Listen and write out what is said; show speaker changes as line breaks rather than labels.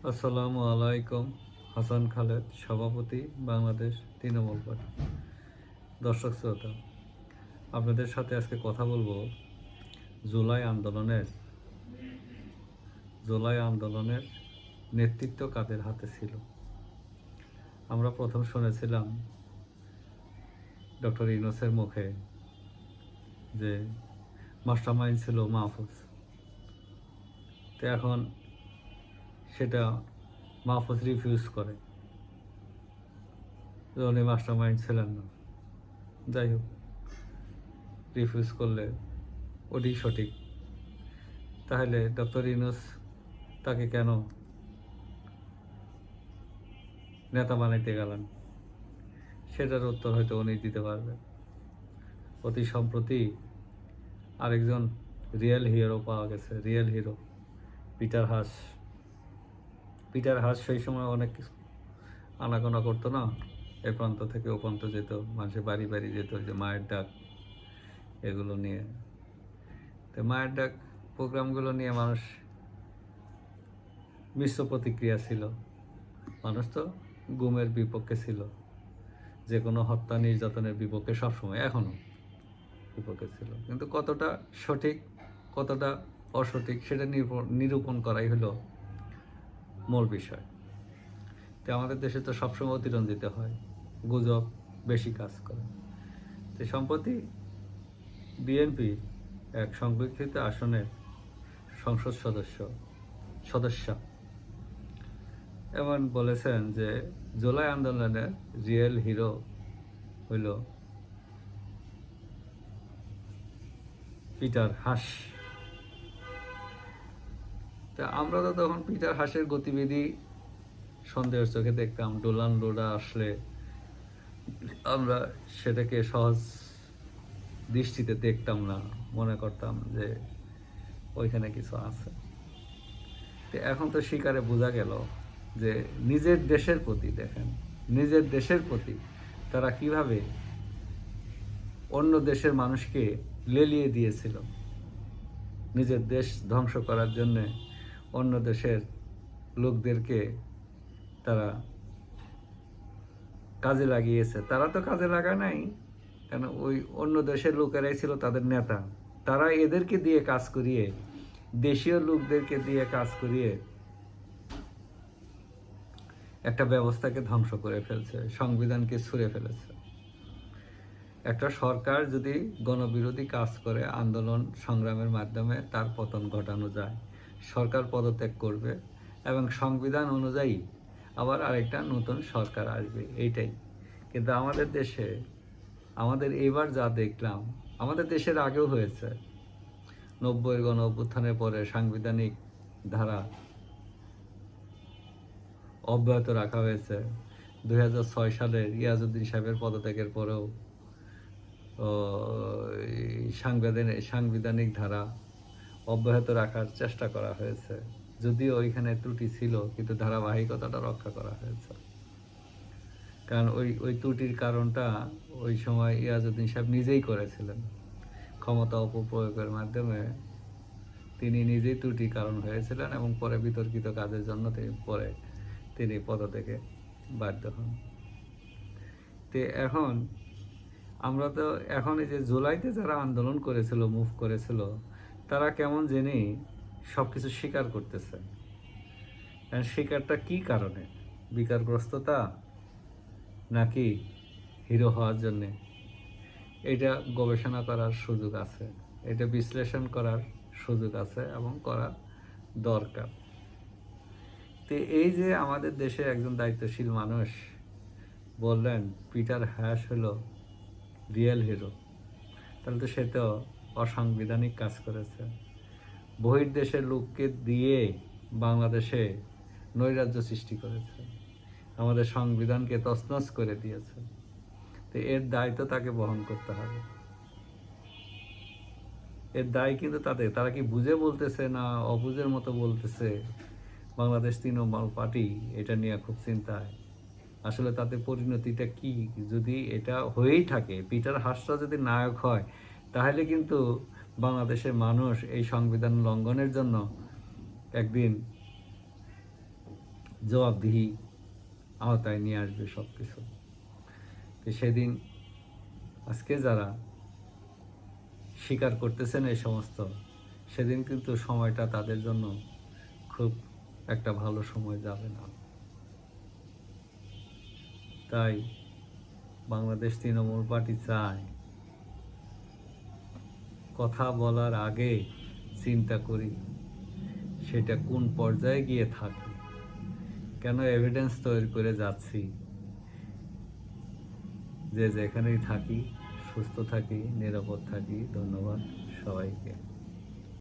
আসসালামু আলাইকুম। হাসান খালেদ, সভাপতি, বাংলাদেশ তৃণমূল পার্টি। দর্শক শ্রোতা, আপনাদের সাথে আজকে কথা বলবো জুলাই আন্দোলনের জুলাই আন্দোলনের নেতৃত্ব কাদের হাতে ছিল। আমরা প্রথম শুনেছিলাম ডক্টর ইউনূসের মুখে যে মাস্টারমাইন্ড ছিল মাহফুজ। তো এখন সেটা মাহফুজ রিফিউজ করে, উনি মাস্টারমাইন্ড ছিলেন না। যাই হোক, রিফিউজ করলে ওটি সঠিক। তাহলে ডক্টর ইউনূস তাকে কেন নেতা বানাইতে গেলেন, সেটার উত্তর হয়তো উনি দিতে পারবেন। অতি সম্প্রতি আরেকজন রিয়েল হিরো পাওয়া গেছে, real hero Peter Haas. Peter Haas সেই সময় অনেক আনাগোনা করতো না, এ প্রান্ত থেকে ও প্রান্ত যেত, মানুষের বাড়ি বাড়ি যেত, যে মায়ের ডাক এগুলো নিয়ে। তো মায়ের ডাক প্রোগ্রামগুলো নিয়ে মানুষ মিশ্র প্রতিক্রিয়া ছিল। মানুষ তো গুমের বিপক্ষে ছিল, যে কোনো হত্যা নির্যাতনের বিপক্ষে সবসময়, এখনও বিপক্ষে ছিল। কিন্তু কতটা সঠিক কতটা অসঠিক সেটা নিরূপণ করাই হলো মূল বিষয়। তো আমাদের দেশে তো সবসময় অতিরঞ্জিত হয়, গুজব বেশি কাজ করে। তো সম্প্রতি বিএনপি এক সংরক্ষিত আসনের সংসদ সদস্য এমন বলেছেন যে জুলাই আন্দোলনের রিয়েল হিরো হইল পিটার হাস। তা আমরা তো তখন পিটার হাসের গতিবিধি সন্দেহের চোখে দেখতাম। ডোলান লোডা আসলে আমরা সেটাকে সহজ দৃষ্টিতে দেখতাম না, মনে করতাম যে ওইখানে কিছু আছে। তো এখন তো শিকারে বোঝা গেল যে নিজের দেশের প্রতি, দেখেন নিজের দেশের প্রতি তারা কিভাবে অন্য দেশের মানুষকে লেলিয়ে দিয়েছিল। নিজের দেশ ধ্বংস করার জন্যে অন্য দেশের লোকদেরকে তারা কাজে লাগিয়েছে। তারা তো কাজে লাগায় নাই, কেন ওই অন্য দেশের লোকেরাই ছিল তাদের নেতা। তারা এদেরকে দিয়ে কাজ করিয়ে, দেশীয় লোকদেরকে দিয়ে কাজ করিয়ে একটা ব্যবস্থাকে ধ্বংস করে ফেলছে, সংবিধানকে ছুঁড়ে ফেলেছে। একটা সরকার যদি গণবিরোধী কাজ করে, আন্দোলন সংগ্রামের মাধ্যমে তার পতন ঘটানো যায়। সরকার পদত্যাগ করবে এবং সংবিধান অনুযায়ী আবার আরেকটা নতুন সরকার আসবে, এইটাই। কিন্তু আমাদের দেশে, আমাদের এবার যা দেখলাম, আমাদের দেশের আগেও হয়েছে। 90-এর গণ অভ্যুত্থানের পরে সাংবিধানিক ধারা অব্যাহত রাখা হয়েছে। 2006 সালের ইয়াজউদ্দিন সাহেবের পদত্যাগের পরেও সাংবিধানিক ধারা অব্যাহত রাখার চেষ্টা করা হয়েছে। যদিও ওইখানে ত্রুটি ছিল, কিন্তু ধারাবাহিকতাটা রক্ষা করা হয়েছে। কারণ ওই ত্রুটির কারণটা ওই সময় ইয়াজউদ্দিন সাহেব নিজেই করেছিলেন। ক্ষমতা অপপ্রয়োগের মাধ্যমে তিনি নিজেই ত্রুটির কারণ হয়েছিলেন এবং পরে বিতর্কিত কাজের জন্য তিনি পদত্যাগে বাধ্য হন। তো এখন আমরা তো এখন এই যে জুলাইতে যারা আন্দোলন করেছিল, মুভ করেছিল, তারা কেমন জানি সব কিছু স্বীকার করতেছে। স্বীকারটা কি কারণে? বিকারগ্রস্ততা নাকি হিরো হওয়ার জন্যে? এটা গবেষণা করার সুযোগ আছে, এটা বিশ্লেষণ করার সুযোগ আছে এবং করা দরকার। তো এই যে আমাদের দেশে একজন দায়িত্বশীল মানুষ বললেন পিটার হ্যাশ হলো রিয়েল হিরো, তাহলে তো সে তো অসাংবিধানিক কাজ করেছে। বহির্দেশের লোককে দিয়ে বাংলাদেশে নৈরাজ্য সৃষ্টি করেছে, আমাদের সংবিধানকে তছনছ করে দিয়েছে। তো এর দায় তো তাকে বহন করতে হবে। এর দায় কিন্তু তারা কি বুঝে বলতেছে না অবুঝের মতো বলতেছে? বাংলাদেশ তৃণমূল পার্টি এটা নিয়ে খুব চিন্তায়। আসলে তাদের পরিণতিটা কি? যদি এটা হয়েই থাকে, পিটার হাসরা যদি নায়ক হয়, তাহলে কিন্তু বাংলাদেশের মানুষ এই সংবিধান লঙ্ঘনের জন্য একদিন জবাবদিহি আওতায় নিয়ে আসবে সব কিছু। তো সেদিন আজকে যারা স্বীকার করতেছেন এই সমস্ত, সেদিন কিন্তু সময়টা তাদের জন্য খুব একটা ভালো সময় যাবে না। তাই বাংলাদেশ তৃণমূল পার্টি চায় কথা বলার আগে চিন্তা করি সেটা কোন পর্যায়ে গিয়ে থাকে, কেন এভিডেন্স তৈরি করে যাচ্ছি যে যেখানেই থাকি সুস্থ থাকি, নিরাপদ থাকি। ধন্যবাদ সবাইকে।